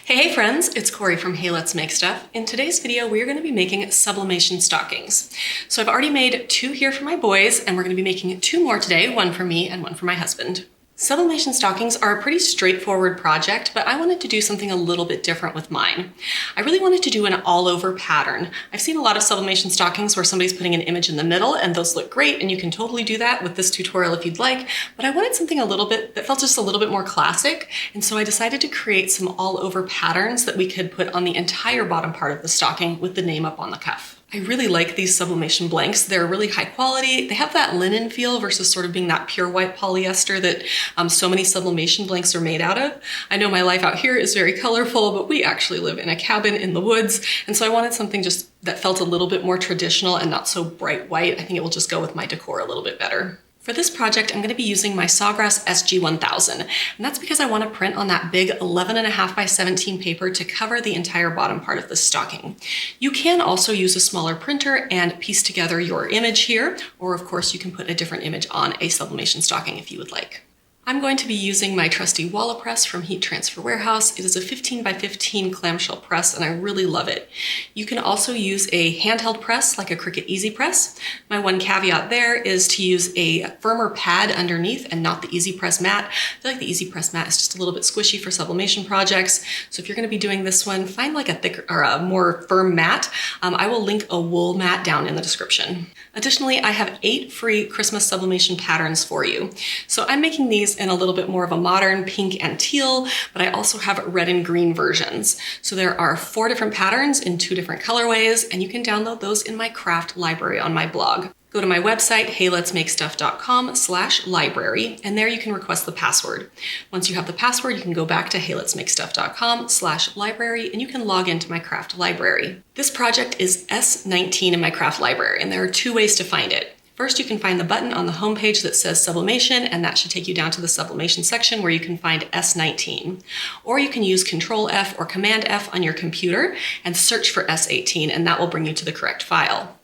Hey friends, it's Corey from Hey Let's Make Stuff. In today's video, we're going to be making sublimation stockings. So I've already made 2 here for my boys, and we're going to be making 2 more today, one for me and one for my husband. Sublimation stockings are a pretty straightforward project, but I wanted to do something a little bit different with mine. I really wanted to do an all-over pattern. I've seen a lot of sublimation stockings where somebody's putting an image in the middle, and those look great, and you can totally do that with this tutorial if you'd like, but I wanted something a little bit that felt just a little bit more classic, and so I decided to create some all-over patterns that we could put on the entire bottom part of the stocking with the name up on the cuff. I really like these sublimation blanks. They're really high quality. They have that linen feel versus sort of being that pure white polyester that so many sublimation blanks are made out of. I know my life out here is very colorful, but we actually live in a cabin in the woods. And so I wanted something just that felt a little bit more traditional and not so bright white. I think it will just go with my decor a little bit better. For this project, I'm going to be using my Sawgrass SG-1000, and that's because I want to print on that big 11.5 by 17 paper to cover the entire bottom part of the stocking. You can also use a smaller printer and piece together your image here, or of course you can put a different image on a sublimation stocking if you would like. I'm going to be using my trusty Walla press from Heat Transfer Warehouse. It is a 15 by 15 clamshell press, and I really love it. You can also use a handheld press like a Cricut Easy Press. My one caveat there is to use a firmer pad underneath and not the Easy Press mat. I feel like the Easy Press mat is just a little bit squishy for sublimation projects. So if you're going to be doing this one, find like a thicker or a more firm mat. I will link a wool mat down in the description. Additionally, I have 8 free Christmas sublimation patterns for you. So I'm making these in a little bit more of a modern pink and teal, but I also have red and green versions. So there are 4 different patterns in 2 different colorways, and you can download those in my craft library on my blog. Go to my website, heyletsmakestuff.com/library, and there you can request the password. Once you have the password, you can go back to heyletsmakestuff.com/library, and you can log into my craft library. This project is S19 in my craft library, and there are 2 ways to find it. First, you can find the button on the homepage that says sublimation, and that should take you down to the sublimation section where you can find S19. Or you can use Control F or Command F on your computer and search for S18, and that will bring you to the correct file.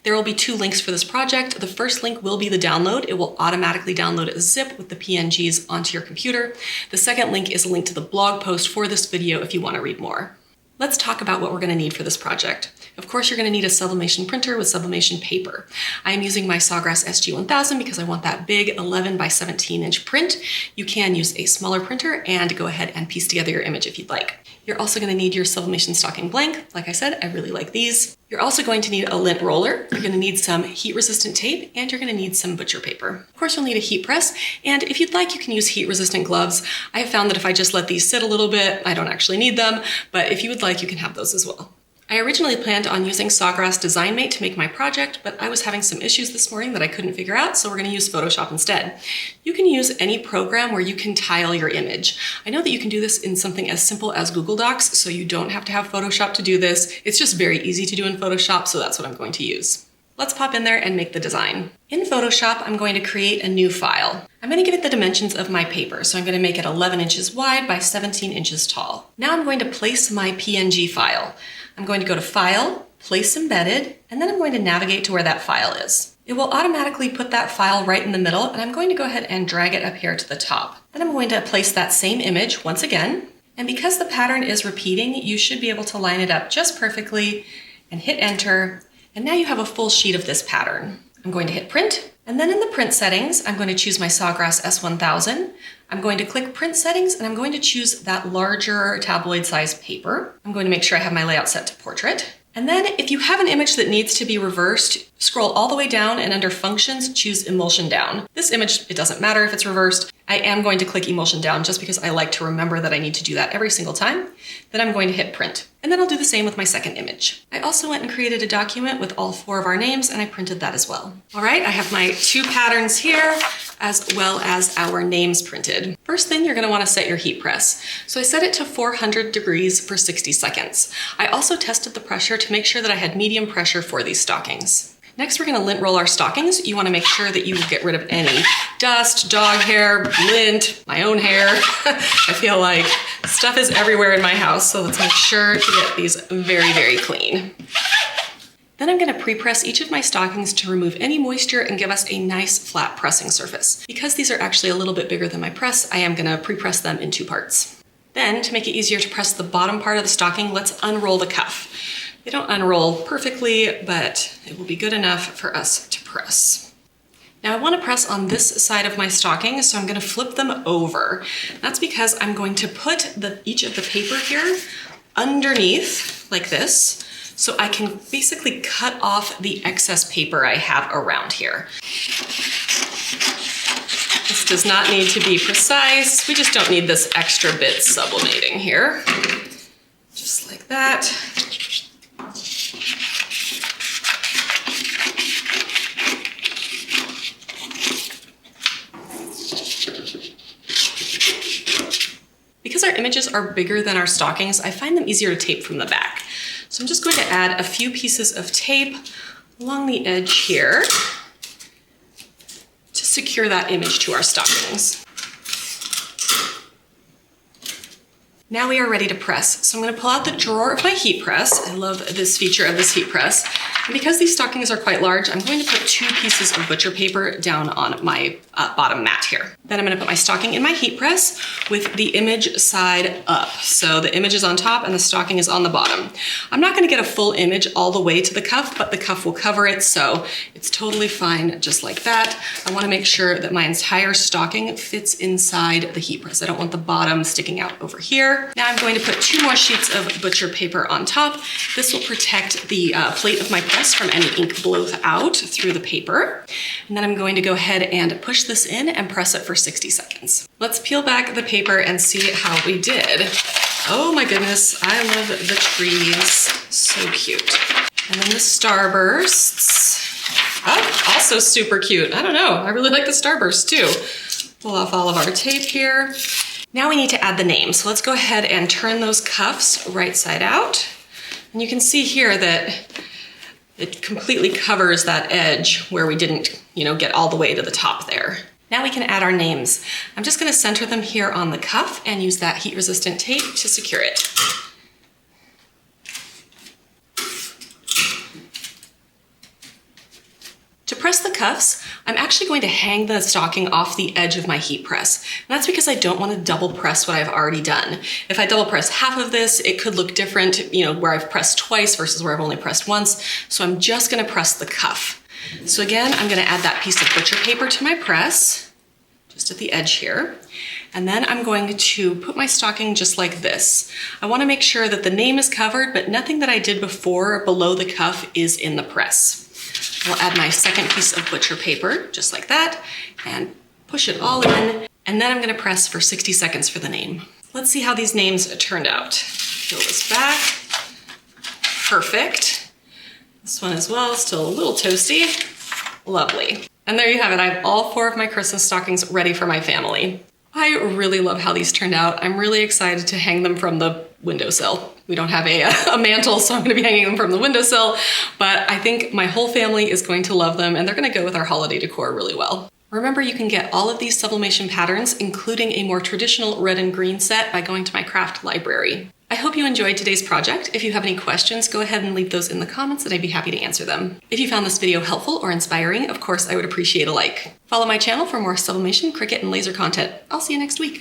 There will be 2 links for this project. The first link will be the download. It will automatically download a zip with the PNGs onto your computer. The second link is a link to the blog post for this video if you want to read more. Let's talk about what we're going to need for this project. Of course, you're going to need a sublimation printer with sublimation paper. I am using my Sawgrass SG-1000 because I want that big 11 by 17 inch print. You can use a smaller printer and go ahead and piece together your image if you'd like. You're also going to need your sublimation stocking blank. Like I said, I really like these. You're also going to need a lint roller. You're going to need some heat-resistant tape, and you're going to need some butcher paper. Of course, you'll need a heat press, and if you'd like, you can use heat-resistant gloves. I have found that if I just let these sit a little bit, I don't actually need them, but if you would like, you can have those as well. I originally planned on using Sawgrass Design Mate to make my project, but I was having some issues this morning that I couldn't figure out, so we're going to use Photoshop instead. You can use any program where you can tile your image. I know that you can do this in something as simple as Google Docs, so you don't have to have Photoshop to do this. It's just very easy to do in Photoshop, so that's what I'm going to use. Let's pop in there and make the design. In Photoshop, I'm going to create a new file. I'm going to give it the dimensions of my paper, so I'm going to make it 11 inches wide by 17 inches tall. Now I'm going to place my PNG file. I'm going to go to File, Place Embedded, and then I'm going to navigate to where that file is. It will automatically put that file right in the middle, and I'm going to go ahead and drag it up here to the top. Then I'm going to place that same image once again, and because the pattern is repeating, you should be able to line it up just perfectly and hit Enter, and now you have a full sheet of this pattern. I'm going to hit Print, and then in the print settings, I'm going to choose my Sawgrass S1000. I'm going to click Print Settings, and I'm going to choose that larger tabloid size paper. I'm going to make sure I have my layout set to Portrait. And then if you have an image that needs to be reversed, scroll all the way down and under Functions, choose Emulsion Down. This image, it doesn't matter if it's reversed. I am going to click Emulsion Down just because I like to remember that I need to do that every single time. Then I'm going to hit Print. And then I'll do the same with my second image. I also went and created a document with all 4 of our names, and I printed that as well. All right, I have my 2 patterns here, as well as our names printed. First thing, you're going to want to set your heat press. So I set it to 400 degrees for 60 seconds. I also tested the pressure to make sure that I had medium pressure for these stockings. Next, we're going to lint roll our stockings. You want to make sure that you get rid of any dust, dog hair, lint, my own hair. I feel like stuff is everywhere in my house, so let's make sure to get these very, very clean. Then I'm going to pre-press each of my stockings to remove any moisture and give us a nice flat pressing surface. Because these are actually a little bit bigger than my press, I am going to pre-press them in 2 parts. Then, to make it easier to press the bottom part of the stocking, let's unroll the cuff. They don't unroll perfectly, but it will be good enough for us to press. Now I want to press on this side of my stocking, so I'm going to flip them over. That's because I'm going to put each of the paper here underneath, like this, so I can basically cut off the excess paper I have around here. This does not need to be precise. We just don't need this extra bit sublimating here. Just like that. Because our images are bigger than our stockings, I find them easier to tape from the back. So I'm just going to add a few pieces of tape along the edge here to secure that image to our stockings. Now we are ready to press. So I'm going to pull out the drawer of my heat press. I love this feature of this heat press. And because these stockings are quite large, I'm going to put 2 pieces of butcher paper down on my bottom mat here. Then I'm going to put my stocking in my heat press with the image side up. So the image is on top and the stocking is on the bottom. I'm not going to get a full image all the way to the cuff, but the cuff will cover it, so it's totally fine just like that. I want to make sure that my entire stocking fits inside the heat press. I don't want the bottom sticking out over here. Now I'm going to put 2 more sheets of butcher paper on top. This will protect the plate of my press from any ink blow out through the paper. And then I'm going to go ahead and push this in and press it for 60 seconds. Let's peel back the paper and see how we did. Oh my goodness, I love the trees. So cute. And then the starbursts. Oh, also super cute. I don't know, I really like the starbursts too. Pull off all of our tape here. Now we need to add the name. So let's go ahead and turn those cuffs right side out. And you can see here that it completely covers that edge where we didn't, get all the way to the top there. Now we can add our names. I'm just going to center them here on the cuff and use that heat-resistant tape to secure it. To press the cuffs, I'm actually going to hang the stocking off the edge of my heat press. And that's because I don't want to double press what I've already done. If I double press half of this, it could look different, where I've pressed twice versus where I've only pressed once. So I'm just going to press the cuff. So again, I'm going to add that piece of butcher paper to my press, just at the edge here. And then I'm going to put my stocking just like this. I want to make sure that the name is covered, but nothing that I did before below the cuff is in the press. I'll add my second piece of butcher paper, just like that, and push it all in. And then I'm going to press for 60 seconds for the name. Let's see how these names turned out. Peel this back. Perfect. This one as well, still a little toasty. Lovely. And there you have it. I have all 4 of my Christmas stockings ready for my family. I really love how these turned out. I'm really excited to hang them from the windowsill. We don't have a mantle, so I'm going to be hanging them from the windowsill, but I think my whole family is going to love them, and they're going to go with our holiday decor really well. Remember, you can get all of these sublimation patterns, including a more traditional red and green set, by going to my craft library. I hope you enjoyed today's project. If you have any questions, go ahead and leave those in the comments and I'd be happy to answer them. If you found this video helpful or inspiring, of course, I would appreciate a like. Follow my channel for more sublimation, Cricut, and laser content. I'll see you next week.